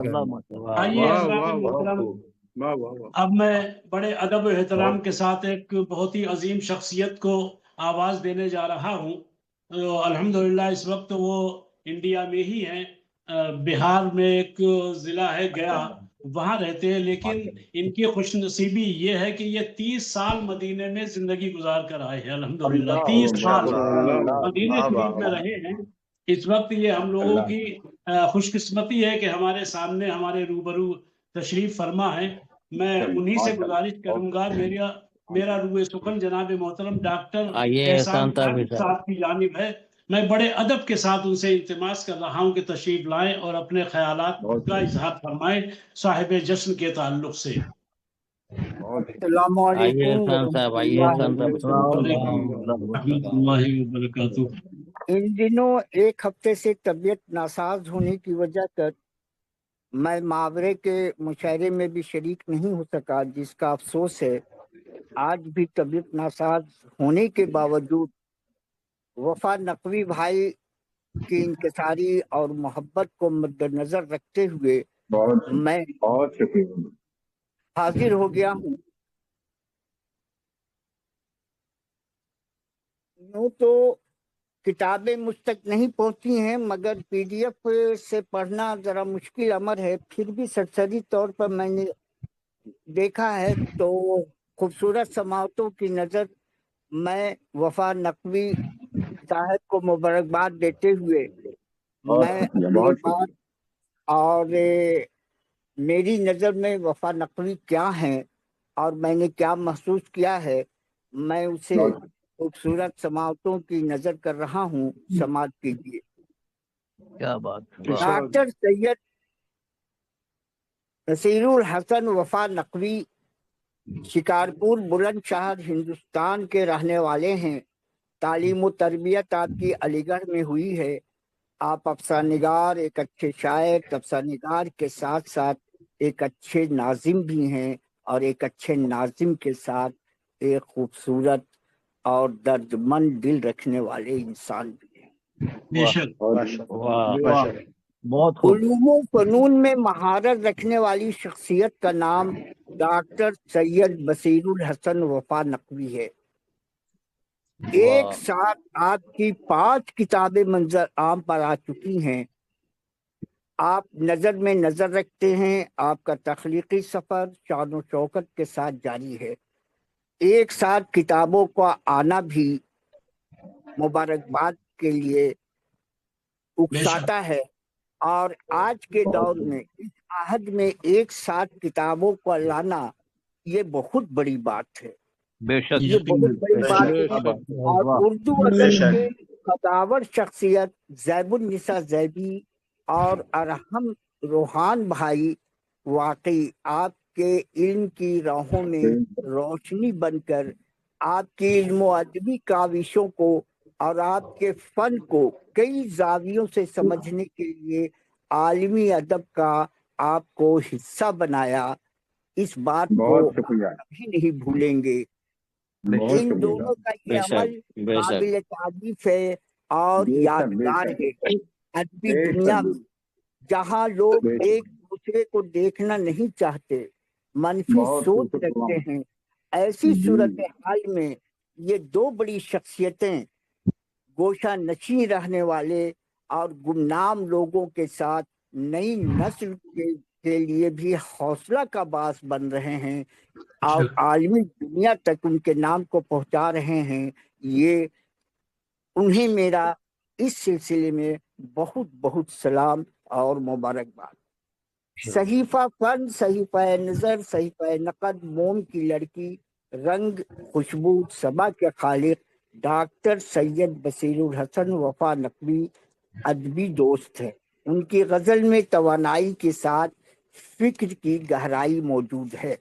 اللہ واہ آئیے واہ حضرات واہ واہ محترم، خوب، واہ واہ واہ، اب میں بڑے ادب و احترام بہت کے ساتھ ایک بہت ہی عظیم شخصیت کو آواز دینے جا رہا ہوں۔ الحمدللہ اس وقت وہ انڈیا میں ہی ہیں، بہار میں ایک ضلع ہے گیا، وہاں رہتے ہیں، لیکن ان کی خوش نصیبی یہ ہے کہ یہ 30 سال مدینے میں زندگی گزار کر آئے ہیں۔ الحمدللہ اللہ 30 سال اللہ، مدینے واہ واہ شریف میں واہ، رہے ہیں۔ اس وقت یہ ہم لوگوں کی خوش قسمتی ہے کہ ہمارے سامنے ہمارے روبرو تشریف فرما ہے۔ میں انہی سے گزارش کروں گا، میرا روح سخن جناب محترم ڈاکٹر آئیے احسان احسان صاحب طاہر صاحب کی جانب ہے۔ میں بڑے ادب کے ساتھ ان سے التماس کر رہا ہوں کہ تشریف لائیں اور اپنے خیالات کا اظہار فرمائیں صاحب جشن کے تعلق سے۔ السلام آئیے علیکم احسان صاحب، ورحمۃ آئیے اللہ احسان صاحب، وعلیکم ورحمۃ اللہ وبرکاتہ۔ ان دنوں ایک ہفتے سے طبیعت ناساز ہونے کی وجہ سے میں محاورے کے مشاعرے میں بھی شریک نہیں ہو سکا، جس کا افسوس ہے۔ آج بھی طبیعت ناساز ہونے کے باوجود وفا نقوی بھائی کی انکساری اور محبت کو مد نظر رکھتے ہوئے میں بہت شکریہ۔ حاضر ہو گیا ہوں۔ یوں تو کتابیں مجھ تک نہیں پہنچی ہیں، مگر پی ڈی ایف سے پڑھنا ذرا مشکل امر ہے، پھر بھی سرسری طور پر میں نے دیکھا ہے تو خوبصورت سماعتوں کی نظر میں وفا نقوی صاحب کو مبارکباد دیتے ہوئے بہت میں شکریہ، اپنی بہت بات شکریہ۔ اور میری نظر میں وفا نقوی کیا ہیں اور میں نے کیا محسوس کیا ہے، میں اسے خوبصورت سماعتوں کی نظر کر رہا ہوں، سماعت کیجیے۔ کیا بات، ڈاکٹر سید نصیر الحسن وفا نقوی شکارپور بلند شہر ہندوستان کے رہنے والے ہیں۔ تعلیم و تربیت آپ کی علی گڑھ میں ہوئی ہے۔ آپ افسانہ نگار، ایک اچھے شاعر، افسانہ نگار کے ساتھ ساتھ ایک اچھے ناظم بھی ہیں، اور ایک اچھے ناظم کے ساتھ ایک خوبصورت اور درد مند دل رکھنے والے انسان بھی ہیں۔ بے شک، واہ بے واہ، شک۔ بہت خوب، علوم و فنون میں مہارت رکھنے والی شخصیت کا نام ڈاکٹر سید بصیر الحسن وفا نقوی ہے۔ ایک واہ، ساتھ آپ کی 5 کتابیں منظر عام پر آ چکی ہیں۔ آپ نظر میں نظر رکھتے ہیں، آپ کا تخلیقی سفر شان و شوکت کے ساتھ جاری ہے۔ ایک ساتھ کتابوں کا آنا بھی مبارکباد کے لیے بے شک، اکساتا ہے، اور آج کے دور میں اس عہد میں ایک ساتھ کتابوں کو لانا یہ بہت بڑی بات ہے، بے شک، یہ بہت بڑی بات ہے۔ بے شک، اور واہ، اردو ادب کے خداور شخصیت زیب النساء زیبی اور ارحم روحان بھائی واقعی آپ کے علم کی راہوں میں روشنی بن کر آپ کی علم و ادبی کاوشوں کو اور آپ کے فن کو کئی زاویوں سے سمجھنے کے لیے عالمی ادب کا آپ کو حصہ بنایا۔ اس بات کو بہت شکریہ، کبھی نہیں بھولیں گے۔ بہت ان شکریہ۔ دونوں کا بے یہ شک، عمل بے شک، قابل تعریف ہے اور بے شک، بے یادگار شک، ہے۔ ادبی بے دنیا شک، میں جہاں لوگ بے ایک شک، دوسرے کو دیکھنا نہیں چاہتے، منفی بہت سوچ شکریہ رکھتے تمام۔ ہیں، ایسی جی صورتحال میں یہ 2 بڑی شخصیتیں گوشہ نشین رہنے والے اور گمنام لوگوں کے ساتھ نئی نسل کے لیے بھی حوصلہ کا باعث بن رہے ہیں اور عالمی دنیا تک ان کے نام کو پہنچا رہے ہیں۔ یہ انہیں میرا اس سلسلے میں بہت بہت سلام اور مبارکباد۔ صحیفہ فن، صحیفہ نظر، صحیفہ نقد، موم کی لڑکی، رنگ، خوشبو، صبا کے خالق ڈاکٹر سید بصیر الحسن وفا نقوی ادبی دوست ہے۔ ان کی غزل میں توانائی کے ساتھ فکر کی گہرائی موجود ہے۔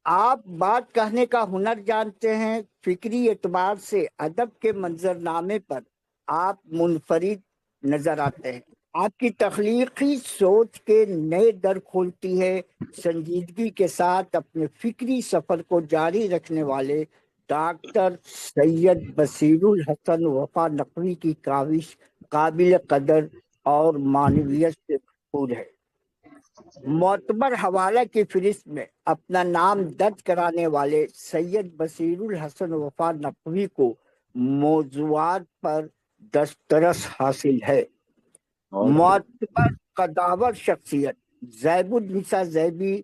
آپ بات کہنے کا ہنر جانتے ہیں، فکری اعتبار سے ادب کے منظرنامے پر آپ منفرد نظر آتے ہیں۔ آپ کی تخلیقی سوچ کے نئے در کھولتی ہے۔ سنجیدگی کے ساتھ اپنے فکری سفر کو جاری رکھنے والے डॉक्टर सैयद बसीरुल हसन वफा नकवी की काविश काबिल कदर और मानवीयत से भरपूर है। मोतबर हवाला की फहरिस्त में अपना नाम दर्ज कराने वाले सैयद बसीरुल हसन वफा नकवी को मौज़ूआत पर दस्तरस हासिल है। मोतबर कदावर शख्सियत ज़ैबुन्निसा ज़ैबी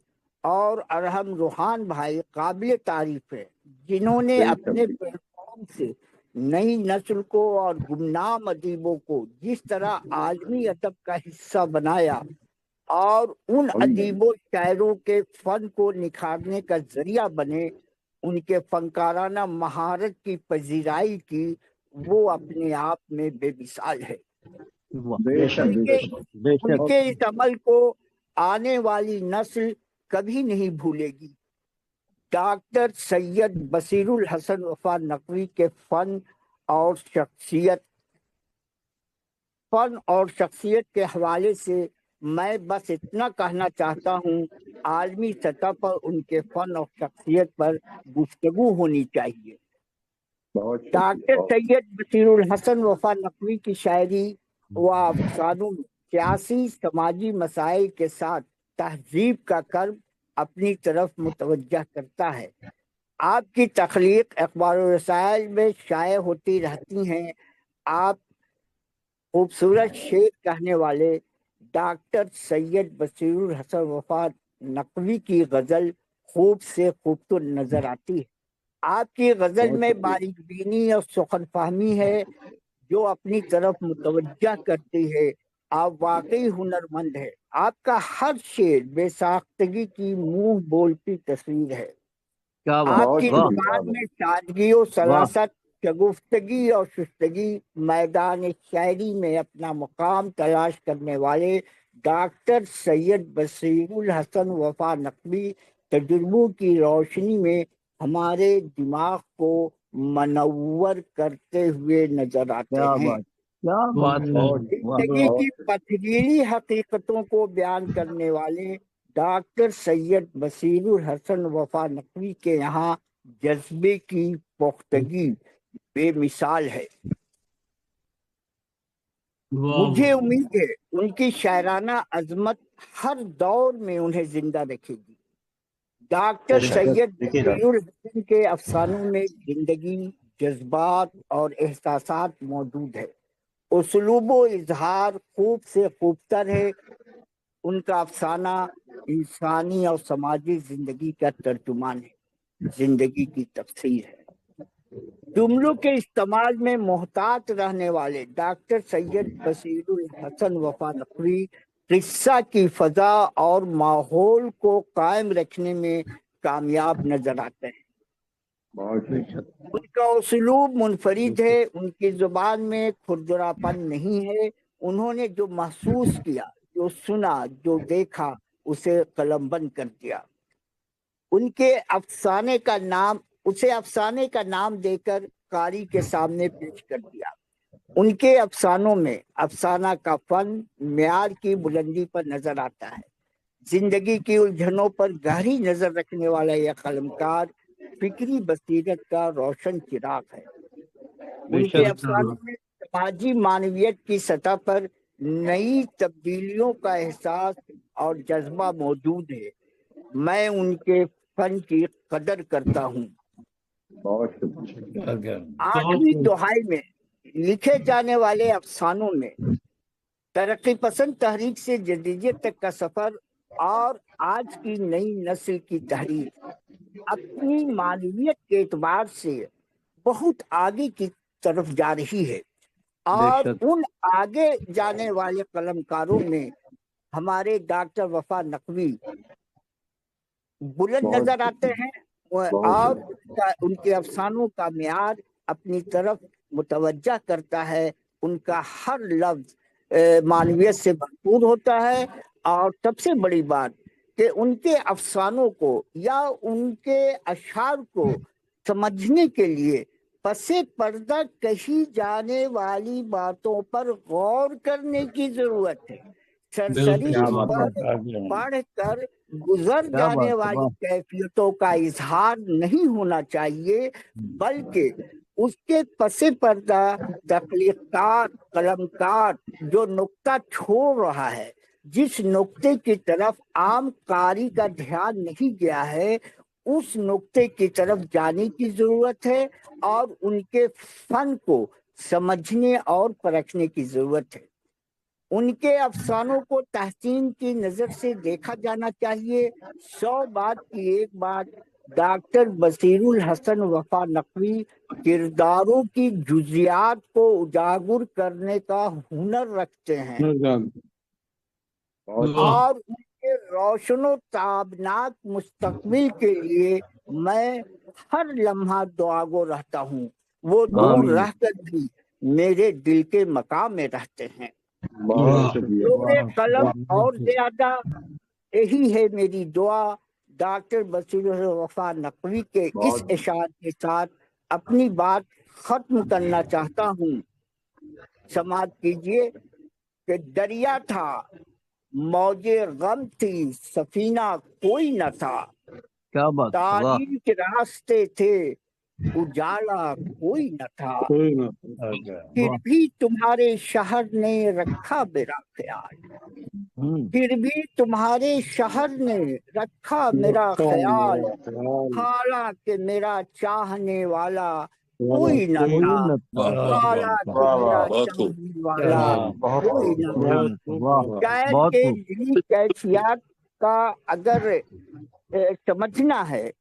और अरहम रूहान भाई काबिल तारीफ है, जिन्होंने अपने प्लेटफॉर्म से नई नस्ल को और गुमनाम अदीबों को जिस तरह आलमी अदब का हिस्सा बनाया और उन अदीबों शायरों के फन को निखारने का जरिया बने, उनके फनकाराना महारत की पजीराई की, वो अपने आप में बेमिसाल है। उनके इस अमल को आने वाली नस्ल कभी नहीं भूलेगी। डॉक्टर सैयद बसीरुल हसन वफा नकवी के फन और शख्सियत के हवाले से मैं बस इतना कहना चाहता हूँ, आलमी सतह पर उनके फन और शख्सियत पर गुफ्तगू होनी चाहिए। डॉक्टर सैयद बसीरुल हसन वफा नकवी की शायरी व अफसानों में सियासी समाजी मसाइल के साथ तहजीब का कर्ब अपनी तरफ मुतवज्जह करता है। आपकी तख्लीक अखबार और रसायल में शाये होती रहती हैं। आप खूबसूरत शेर कहने वाले डॉक्टर सैयद बसीरुल हसन वफा नकवी की गज़ल खूब से खूबसूरत नजर आती है। आपकी गज़ल में बारीक बीनी और सुखन फहमी है जो अपनी तरफ मुतवज्जह करती है। आप वाकई हुनरमंद है। आपका हर शेर बेसाख्तगी की मुंह बोलती तस्वीर है। क्या बात, आपकी वाह जुबान में सादगी और सलासत, शगुफ्तगी और सुस्तगी मैदान शायरी में अपना मुकाम तलाश करने वाले डॉक्टर सैयद बसीरुल हसन वफा नकवी तजुर्बों की रोशनी में हमारे दिमाग को मनव्वर करते हुए नजर आते क्या हैं। बात, क्या बात है, वाह जिंदगी की पथरीली हकीकतों को बयान करने वाले डॉक्टर सैयद बसीरुल हसन वफा नकवी के यहाँ जज्बे की पुख्तगी बेमिसाल है। मुझे उम्मीद है उनकी शायराना अजमत हर दौर में उन्हें जिंदा रखेगी। डॉक्टर सैयद बसीरुल हसन के अफसानों में जिंदगी, जज्बात और एहसासात मौजूद है। उसलूब व इजहार खूब से खूबतर है। उनका अफसाना इंसानी और समाजी जिंदगी का तर्जुमान है, जिंदगी की तफसीर है। जुमलों के इस्तेमाल में मोहतात रहने वाले डॉक्टर सैयद बसीरुल हसन वफा नकवी किस्सा की फजा और माहौल को कायम रखने में कामयाब नजर आते हैं। उनका उसलूब मुनफरिद है। उनकी जुबान में खुरदरापन नहीं है। उन्होंने जो महसूस किया, जो सुना, जो देखा, उसे कलमबंद कर दिया। उसे अफसाने का नाम देकर कारी के सामने पेश कर दिया। उनके अफसानों में अफसाना का फन म्यार की बुलंदी पर नजर आता है। जिंदगी की उलझनों पर गहरी नजर रखने वाला यह कलमकार फिक्री बसीरत का रोशन चिराग है। उनके अफसानों में समाजी मानवीयत की सतह पर नई तब्दीलियों का एहसास और जज्बा मौजूद है। मैं उनके फन की कदर करता हूँ। आठवीं दुहाई में लिखे जाने वाले अफसानों में तरक्की पसंद तहरीक से जदीदियत तक का सफर और आज की नई नस्ल की तहरीक अपनी मानवीयत के एतबार से बहुत आगे की तरफ जा रही है। और उन आगे जाने वाले कलमकारों में हमारे डॉक्टर वफा नकवी बुलंद नजर आते हैं और उनके अफसानों का म्यार अपनी तरफ मुतवज्जा करता है। उनका हर लफ्ज मानवीयत से भरपूर होता है। और सबसे बड़ी बात कि उनके अफसानों को या उनके अशार को समझने के लिए पसे पर्दा कही जाने वाली बातों पर गौर करने की जरूरत है। सरसरी पढ़कर गुजर क्या जाने बात है, वाली वाह। कैफियतों का इजहार नहीं होना चाहिए, बल्कि उसके पसे पर्दा तख्लीकार कलमकार जो नुक्ता छोड़ रहा है, जिस नुक्ते की तरफ आम कारी का ध्यान नहीं गया है, उस नुक्ते की तरफ जाने की जरूरत है और उनके फन को समझने और परखने की जरूरत है। उनके अफसानों को तहसीन की नजर से देखा जाना चाहिए। 100 बात की एक बात, डॉक्टर बसीरुल हसन वफा नकवी किरदारों की जुजियात को उजागर करने का हुनर रखते हैं और उनके रोशनो ताबनाक मुस्तकबिल के लिए मैं हर लम्हा दुआगो रहता हूँ। वो दूर आमीन। रहकर भी मेरे दिल के मकाम में रहते हैं। बहुत शुक्रिया। जोरे कलम और ज्यादा, यही है मेरी दुआ। डॉक्टर बसीरुल वफा नकवी के इस बहुत- इशार के साथ अपनी बात खत्म करना चाहता हूँ। समाप्त कीजिए कि दरिया था, मौजे गम थी, सफीना कोई न था, क्या बात, वाह। तारीख रास्ते थे, उजाला कोई न था, फिर वाह। भी तुम्हारे शहर ने रखा मेरा ख्याल, फिर भी तुम्हारे शहर ने रखा मेरा ख्याल, हालांकि मेरा चाहने वाला कोई न कोई था, न था। हालांकि वाह, मेरा वाह, बहुत खूब। चाहने वाला बहुत कोई न था। कोई न था, वाह। शायर बहुत के खूब। इन्हीं कैफियत का अगर समझना है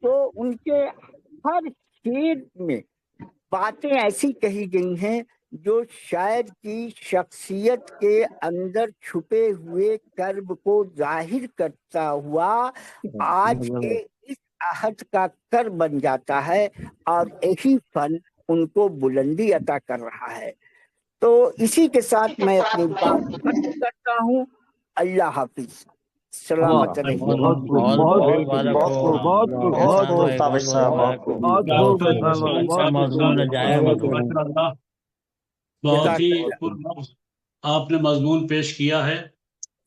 तो उनके हर शेर में बातें ऐसी कही गई हैं जो शायर की शख्सियत के अंदर छुपे हुए कर्ब को जाहिर करता हुआ आज के इस आहद का कर बन जाता है और यही फन उनको बुलंदी अता कर रहा है। तो इसी के साथ मैं अपनी बात खत्म करता हूँ। अल्लाह हाफिज, सलामत रहिए। बहुत खूब, बहुत खूब, बहुत खूब, बहुत खूब, बहुत खूब, बहुत खूब, माशाअल्लाह, बहुत ही पुरलफ्ज़ आपने मजमून पेश किया है।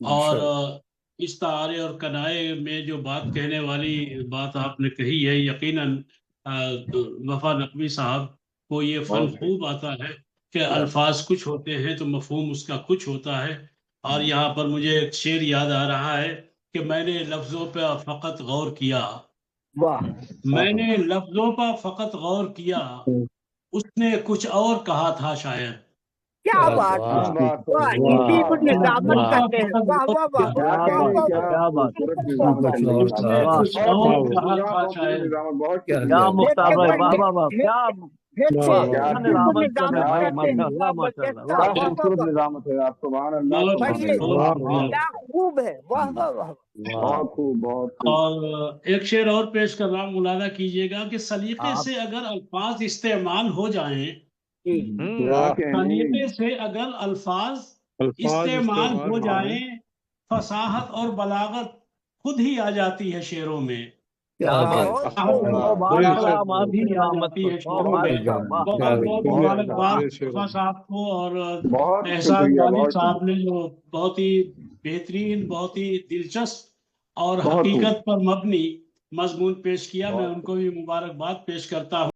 और इस तारे और कनाए में जो बात कहने वाली बात आपने कही है, यकीनन वफा नकवी साहब को ये फन खूब आता है कि अल्फाज कुछ होते हैं तो मफहूम उसका कुछ होता है। और यहाँ पर मुझे एक शेर याद आ रहा है कि मैंने लफ्ज़ों पर फ़कत गौर किया, वाह, मैंने लफ्ज़ों पर फ़कत गौर किया, उसने कुछ और कहा था शायद। क्या बात है, वाह, इसी को निजामत कहते हैं। वाह वाह वाह, क्या बात, क्या बात, उसने वाह। कुछ और कहा था शायद। क्या मुख्तार भाई, वाह वाह वाह, क्या फिर से वाह, क्या क्या इसी को निजामत कर रहे निजामत भाई, कहते हैं। माशाअल्लाह, वाह, माशाअल्लाह, कैसा, वाह। वाह वाह वाह, निजामत है आप, सुभान अल्लाह, बहुत सुभान खूब, अल्लाह। बहुत खूब। क्या खूब है, वाह वाह वाह। बहुत खूब, बहुत खूब। और एक शेर और पेश कर रहा हूं, मुलादा कीजिएगा कि सलीके आप- से अगर अल्फाज इस्तेमाल हो जाएं, वाकई सलीके से अगर अल्फाज इस्तेमाल हो जाएं, फसाहत और बलागत खुद ही आ जाती है शेरों में। क्या बात, माशाअल्लाह, माफी निजामत जाती को, है शेरों में। माशाअल्लाह, वाह। बहुत बहुत मुबारकबाद वफा साहब को और बहुत एहसान शुक्रिया, वालिद बहुत साहब ने जो बहुत ही बेहतरीन, बहुत ही दिलचस्प और बहुत खूब। हकीकत पर मबनी मजमून पेश किया। मैं बहुत उनको भी मुबारकबाद पेश करता हूँ।